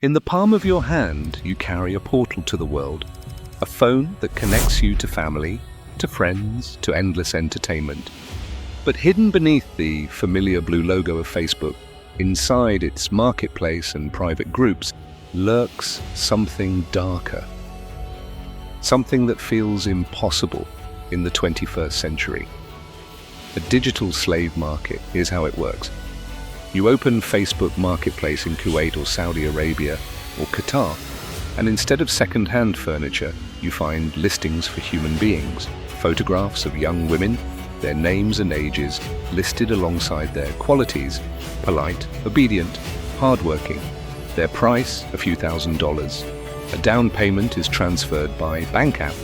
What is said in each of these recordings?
In the palm of your hand, you carry a portal to the world, a phone that connects you to family, to friends, to endless entertainment. But hidden beneath the familiar blue logo of Facebook, inside its marketplace and private groups, lurks something darker. Something that feels impossible in the 21st century. A digital slave market. Here's how it works. You open Facebook Marketplace in Kuwait or Saudi Arabia or Qatar, and instead of second-hand furniture, you find listings for human beings, photographs of young women, their names and ages listed alongside their qualities: polite, obedient, hardworking. Their price, a few $1,000s. A down payment is transferred by bank app.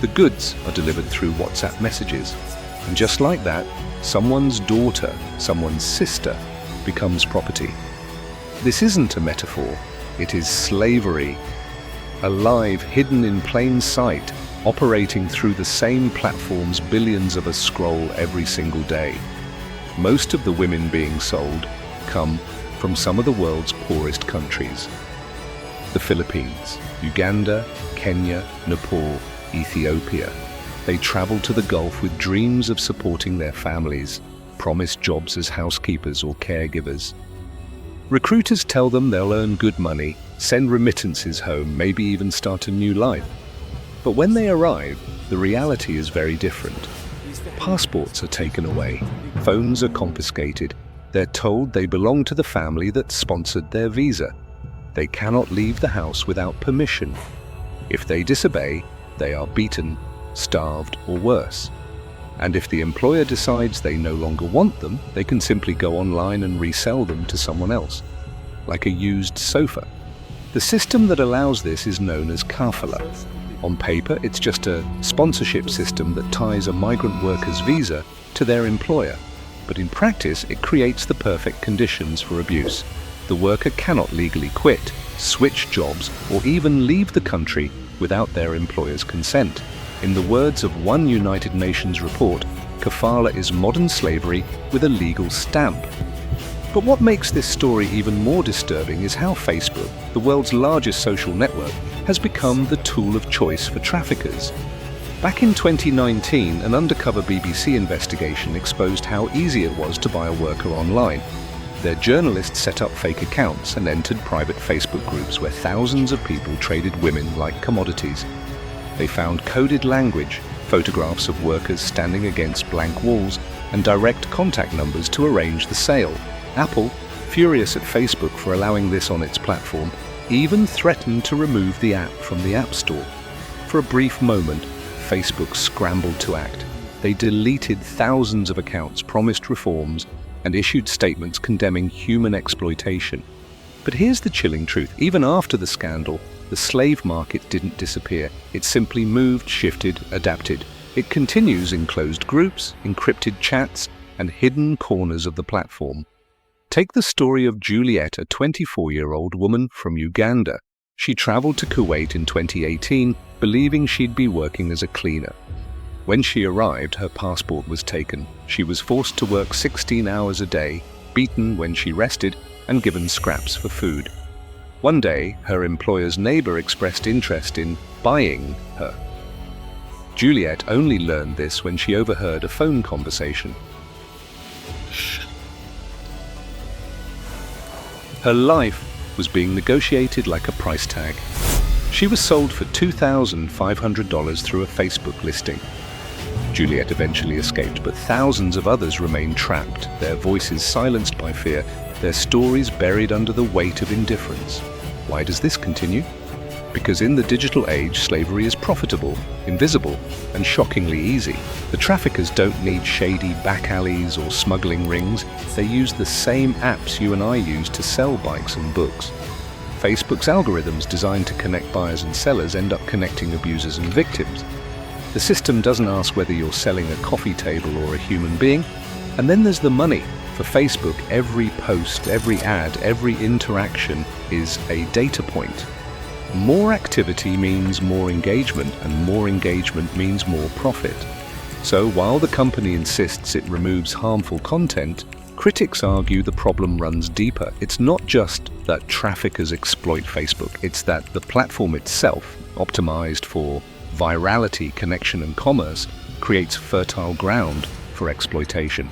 The goods are delivered through WhatsApp messages. And just like that, someone's daughter, someone's sister, becomes property. This isn't a metaphor, it is slavery. Alive, hidden in plain sight, operating through the same platforms billions of us scroll every single day. Most of the women being sold come from some of the world's poorest countries. The Philippines, Uganda, Kenya, Nepal, Ethiopia. They travel to the Gulf with dreams of supporting their families, promised jobs as housekeepers or caregivers. Recruiters tell them they'll earn good money, send remittances home, maybe even start a new life. But when they arrive, the reality is very different. Passports are taken away, phones are confiscated. They're told they belong to the family that sponsored their visa. They cannot leave the house without permission. If they disobey, they are beaten, starved, or worse. And if the employer decides they no longer want them, they can simply go online and resell them to someone else, like a used sofa. The system that allows this is known as kafala. On paper, it's just a sponsorship system that ties a migrant worker's visa to their employer. But in practice, it creates the perfect conditions for abuse. The worker cannot legally quit, switch jobs, or even leave the country without their employer's consent. In the words of one United Nations report, kafala is modern slavery with a legal stamp. But what makes this story even more disturbing is how Facebook, the world's largest social network, has become the tool of choice for traffickers. Back in 2019, an undercover BBC investigation exposed how easy it was to buy a worker online. Their journalists set up fake accounts and entered private Facebook groups where thousands of people traded women like commodities. They found coded language, photographs of workers standing against blank walls, and direct contact numbers to arrange the sale. Apple, furious at Facebook for allowing this on its platform, even threatened to remove the app from the App Store. For a brief moment, Facebook scrambled to act. They deleted thousands of accounts, promised reforms, and issued statements condemning human exploitation. But here's the chilling truth. Even after the scandal, the slave market didn't disappear. It simply moved, shifted, adapted. It continues in closed groups, encrypted chats, and hidden corners of the platform. Take the story of Juliet, a 24-year-old woman from Uganda. She traveled to Kuwait in 2018, believing she'd be working as a cleaner. When she arrived, her passport was taken. She was forced to work 16 hours a day, beaten when she rested, and given scraps for food. One day, her employer's neighbor expressed interest in buying her. Juliet only learned this when she overheard a phone conversation. Her life was being negotiated like a price tag. She was sold for $2,500 through a Facebook listing. Juliet eventually escaped, but thousands of others remained trapped, their voices silenced by fear, their stories buried under the weight of indifference. Why does this continue? Because in the digital age, slavery is profitable, invisible, and shockingly easy. The traffickers don't need shady back alleys or smuggling rings. They use the same apps you and I use to sell bikes and books. Facebook's algorithms designed to connect buyers and sellers end up connecting abusers and victims. The system doesn't ask whether you're selling a coffee table or a human being. And then there's the money. For Facebook, every post, every ad, every interaction is a data point. More activity means more engagement, and more engagement means more profit. So while the company insists it removes harmful content, critics argue the problem runs deeper. It's not just that traffickers exploit Facebook. It's that the platform itself, optimized for virality, connection, and commerce, creates fertile ground for exploitation.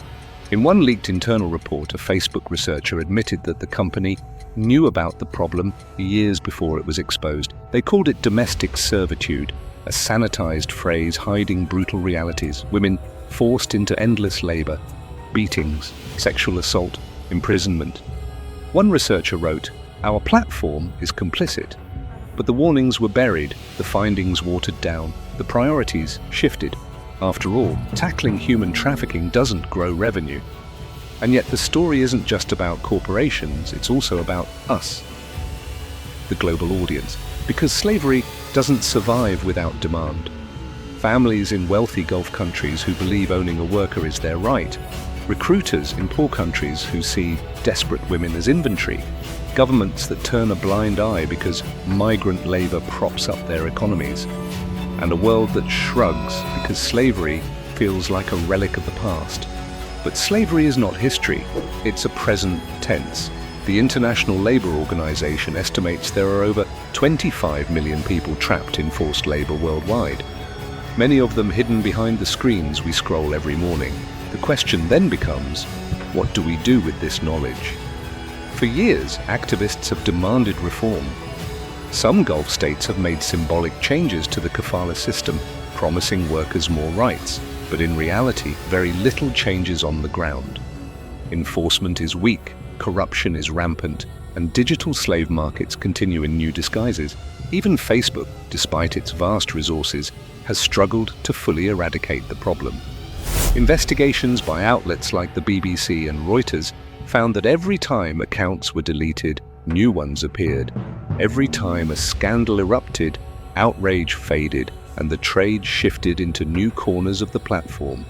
In one leaked internal report, a Facebook researcher admitted that the company knew about the problem years before it was exposed. They called it domestic servitude, a sanitized phrase hiding brutal realities: women forced into endless labor, beatings, sexual assault, imprisonment. One researcher wrote, "Our platform is complicit." But the warnings were buried, the findings watered down, the priorities shifted. After all, tackling human trafficking doesn't grow revenue. And yet the story isn't just about corporations, it's also about us, the global audience. Because slavery doesn't survive without demand. Families in wealthy Gulf countries who believe owning a worker is their right. Recruiters in poor countries who see desperate women as inventory. Governments that turn a blind eye because migrant labor props up their economies. And a world that shrugs because slavery feels like a relic of the past. But slavery is not history, it's a present tense. The International Labour Organization estimates there are over 25 million people trapped in forced labor worldwide, many of them hidden behind the screens we scroll every morning. The question then becomes, what do we do with this knowledge? For years, activists have demanded reform. Some Gulf states have made symbolic changes to the kafala system, promising workers more rights, but in reality, very little changes on the ground. Enforcement is weak, corruption is rampant, and digital slave markets continue in new disguises. Even Facebook, despite its vast resources, has struggled to fully eradicate the problem. Investigations by outlets like the BBC and Reuters found that every time accounts were deleted, new ones appeared. Every time a scandal erupted, outrage faded, and the trade shifted into new corners of the platform.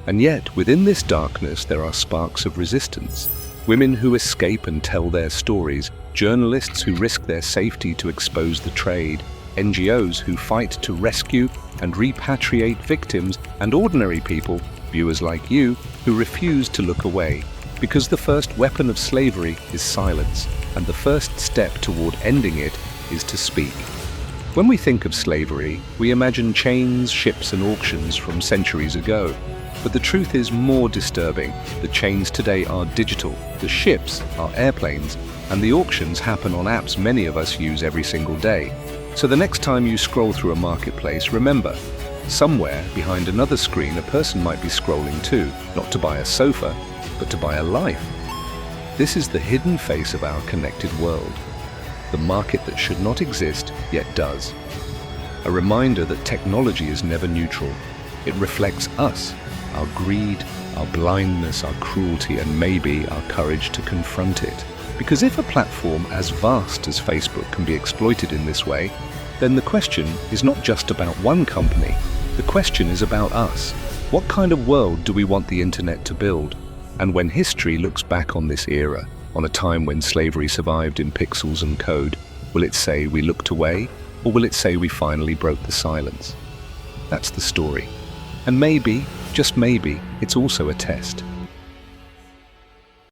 And yet, within this darkness, there are sparks of resistance. Women who escape and tell their stories, journalists who risk their safety to expose the trade, NGOs who fight to rescue and repatriate victims, and ordinary people, viewers like you, who refuse to look away. Because the first weapon of slavery is silence, and the first step toward ending it is to speak. When we think of slavery, we imagine chains, ships, and auctions from centuries ago. But the truth is more disturbing. The chains today are digital, the ships are airplanes, and the auctions happen on apps many of us use every single day. So the next time you scroll through a marketplace, remember, somewhere behind another screen a person might be scrolling too, not to buy a sofa, but to buy a life. This is the hidden face of our connected world, the market that should not exist yet does. A reminder that technology is never neutral. It reflects us, our greed, our blindness, our cruelty, and maybe our courage to confront it. Because if a platform as vast as Facebook can be exploited in this way, then the question is not just about one company. The question is about us. What kind of world do we want the internet to build? And when history looks back on this era, on a time when slavery survived in pixels and code, will it say we looked away, or will it say we finally broke the silence? That's the story. And maybe, just maybe, it's also a test.